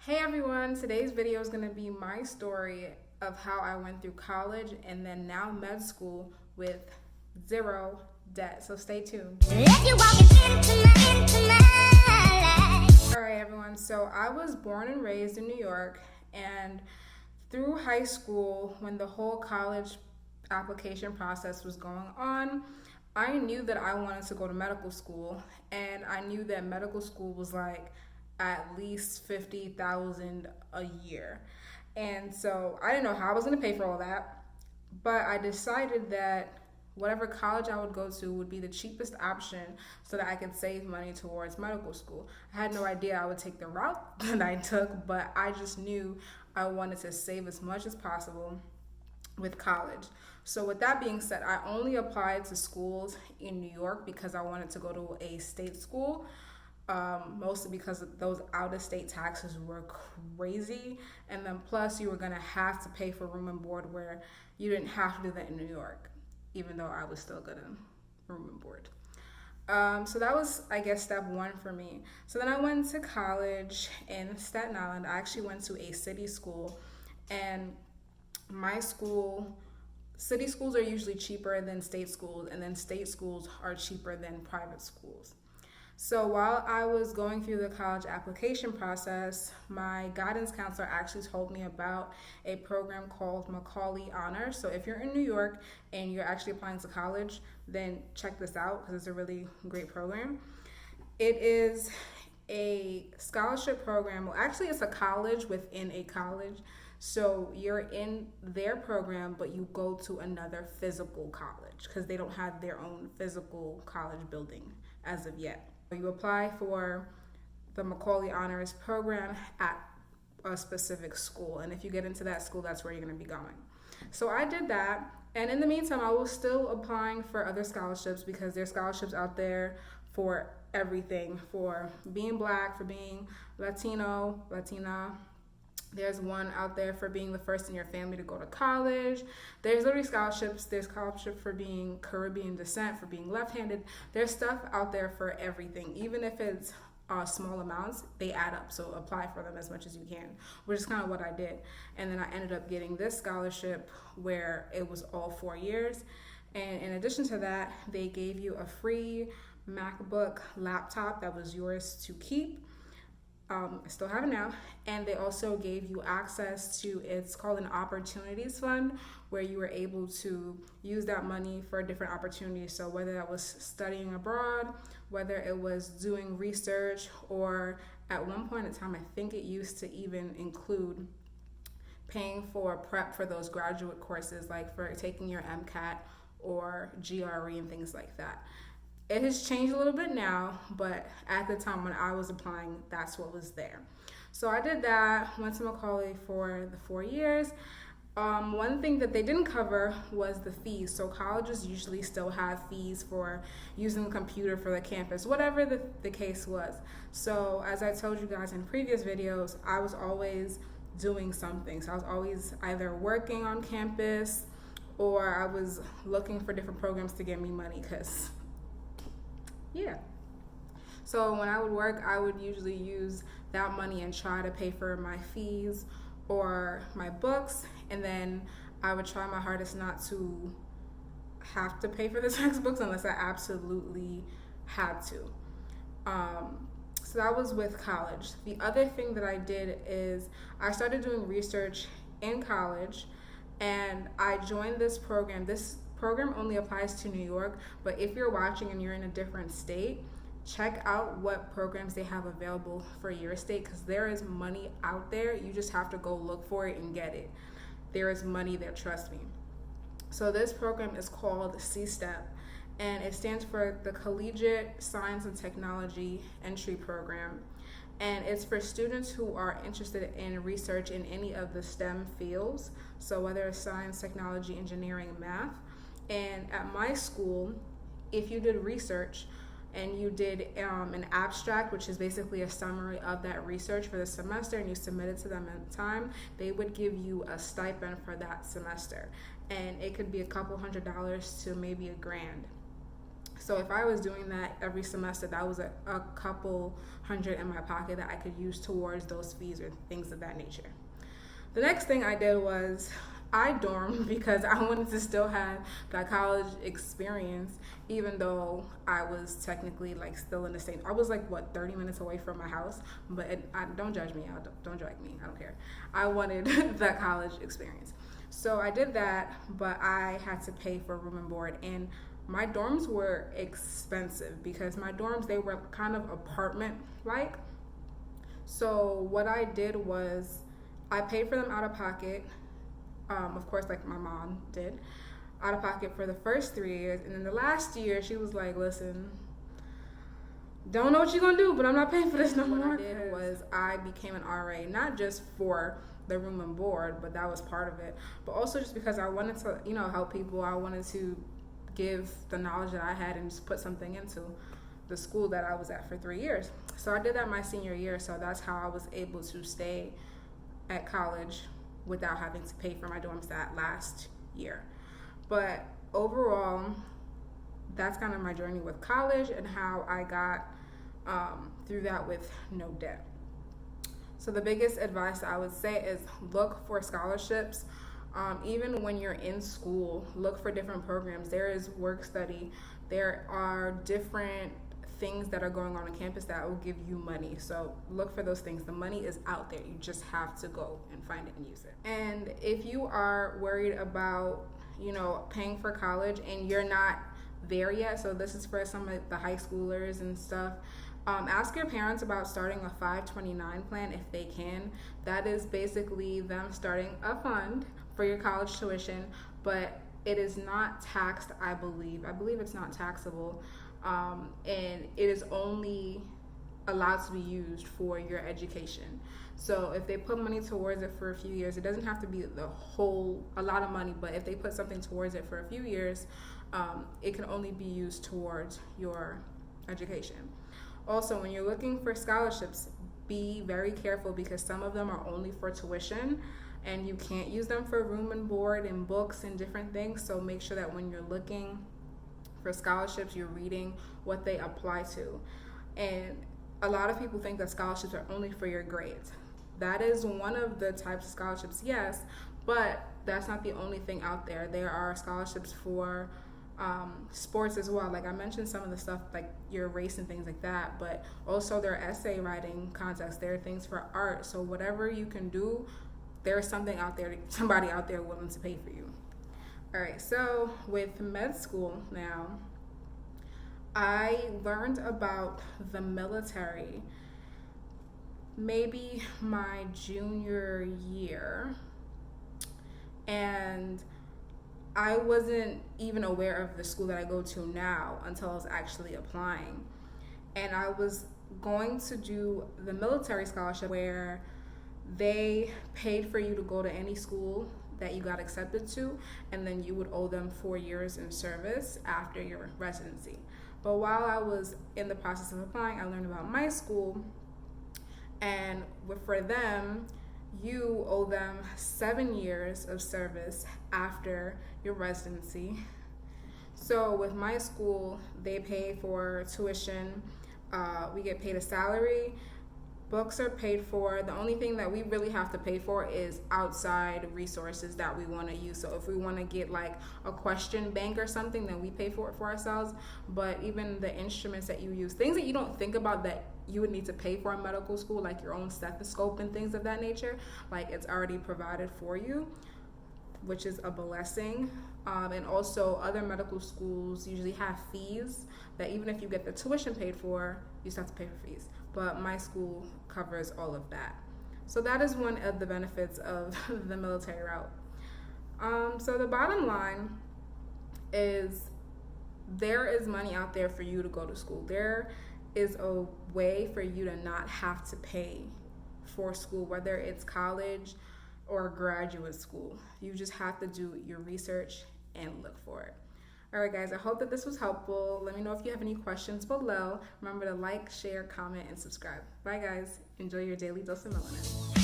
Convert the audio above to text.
Hey everyone, today's video is going to be my story of how I went through college and then now med school with zero debt. So stay tuned. Alright everyone, so I was born and raised in New York, and through high school, when the whole college application process was going on, I knew that I wanted to go to medical school, and I knew that medical school was like at least 50,000 a year. And so I didn't know how I was going to pay for all that, but I decided that whatever college I would go to would be the cheapest option so that I could save money towards medical school. I had no idea I would take the route that I took, but I just knew I wanted to save as much as possible with college. So with that being said, I only applied to schools in New York because I wanted to go to a state school. Mostly because those out-of-state taxes were crazy, and then plus you were gonna have to pay for room and board where you didn't have to do that in New York, even though I was still good in room and board. So that was, I guess, step one for me. So then I went to college in Staten Island. I actually went to a city school, and my school, city schools are usually cheaper than state schools, and then state schools are cheaper than private schools. So while I was going through the college application process, my guidance counselor actually told me about a program called Macaulay Honor. So if you're in New York and you're actually applying to college, then check this out because it's a really great program. It is a scholarship program. Well, actually, it's a college within a college. So you're in their program, but you go to another physical college because they don't have their own physical college building as of yet. You apply for the Macaulay Honors program at a specific school, and if you get into that school, that's where you're going to be going. So I did that, and in the meantime, I was still applying for other scholarships because there's scholarships out there for everything, for being Black, for being Latino, Latina. There's one out there for being the first in your family to go to college. There's literally scholarships. There's scholarship for being Caribbean descent, for being left-handed. There's stuff out there for everything. Even if it's small amounts, they add up. So apply for them as much as you can, which is kind of what I did. And then I ended up getting this scholarship where it was all 4 years. And in addition to that, they gave you a free MacBook laptop that was yours to keep. I still have it now, and they also gave you access to, it's called an opportunities fund, where you were able to use that money for different opportunities. So whether that was studying abroad, whether it was doing research, or at one point in time, I think it used to even include paying for prep for those graduate courses, like for taking your MCAT or GRE and things like that. It has changed a little bit now, but at the time when I was applying, that's what was there. So I did that, went to Macaulay for the 4 years. One thing that they didn't cover was the fees. So colleges usually still have fees for using the computer for the campus, whatever the case was. So as I told you guys in previous videos, I was always doing something. So I was always either working on campus or I was looking for different programs to get me money because yeah. So when I would work, I would usually use that money and try to pay for my fees or my books, and then I would try my hardest not to have to pay for the textbooks unless I absolutely had to. So that was with college. The other thing that I did is I started doing research in college, and I joined this program. This program only applies to New York, but if you're watching and you're in a different state, check out what programs they have available for your state, because there is money out there. You just have to go look for it and get it. There is money there, trust me. So this program is called CSTEP, and it stands for the Collegiate Science and Technology Entry Program. And it's for students who are interested in research in any of the STEM fields, so whether it's science, technology, engineering, math. And at my school, if you did research and you did an abstract, which is basically a summary of that research for the semester, and you submit it to them in time, they would give you a stipend for that semester. And it could be a couple $100s to maybe $1,000. So if I was doing that every semester, that was a couple hundred in my pocket that I could use towards those fees or things of that nature. The next thing I did was I dormed because I wanted to still have that college experience, even though I was technically like still in the same. I was like 30 minutes away from my house, but don't judge me. Don't drag me. I don't care. I wanted that college experience, so I did that, but I had to pay for room and board, and my dorms were expensive because my dorms, they were kind of apartment like. So what I did was I paid for them out of pocket. Of course, like my mom did, out of pocket for the first 3 years. And then the last year, she was like, listen, don't know what you're going to do, but I'm not paying for this no more. What I did was I became an RA, not just for the room and board, but that was part of it. But also just because I wanted to, help people. I wanted to give the knowledge that I had and just put something into the school that I was at for 3 years. So I did that my senior year. So that's how I was able to stay at college without having to pay for my dorms that last year. But overall, that's kind of my journey with college and how I got through that with no debt. So the biggest advice I would say is look for scholarships. Even when you're in school, look for different programs. There is work study. There are different things that are going on campus that will give you money. So look for those things. The money is out there. You just have to go and find it and use it. And if you are worried about, paying for college and you're not there yet, so this is for some of the high schoolers and stuff, ask your parents about starting a 529 plan if they can. That is basically them starting a fund for your college tuition, but it is not taxed, I believe. I believe it's not taxable. And it is only allowed to be used for your education. So if they put money towards it for a few years, it doesn't have to be a lot of money, but if they put something towards it for a few years, it can only be used towards your education. Also, when you're looking for scholarships, be very careful because some of them are only for tuition and you can't use them for room and board and books and different things. So make sure that when you're looking for scholarships, you're reading what they apply to. And a lot of people think that scholarships are only for your grades. That is one of the types of scholarships, yes, but that's not the only thing out there. There are scholarships for sports as well. Like I mentioned some of the stuff like your race and things like that, but also there are essay writing contests. There are things for art. So whatever you can do, there's somebody out there willing to pay for you. All right, so with med school now, I learned about the military maybe my junior year, and I wasn't even aware of the school that I go to now until I was actually applying. And I was going to do the military scholarship where they paid for you to go to any school that you got accepted to, and then you would owe them 4 years in service after your residency. But while I was in the process of applying, I learned about my school, and for them, you owe them 7 years of service after your residency. So with my school, they pay for tuition, we get paid a salary, books are paid for. The only thing that we really have to pay for is outside resources that we want to use. So if we want to get like a question bank or something, then we pay for it for ourselves. But even the instruments that you use, things that you don't think about that you would need to pay for in medical school, like your own stethoscope and things of that nature, like it's already provided for you, which is a blessing. And also other medical schools usually have fees that even if you get the tuition paid for, you still have to pay for fees. But my school covers all of that. So that is one of the benefits of the military route. So the bottom line is there is money out there for you to go to school. There is a way for you to not have to pay for school, whether it's college or graduate school. You just have to do your research and look for it. All right, guys, I hope that this was helpful. Let me know if you have any questions below. Remember to like, share, comment, and subscribe. Bye, guys. Enjoy your daily dose of melanin.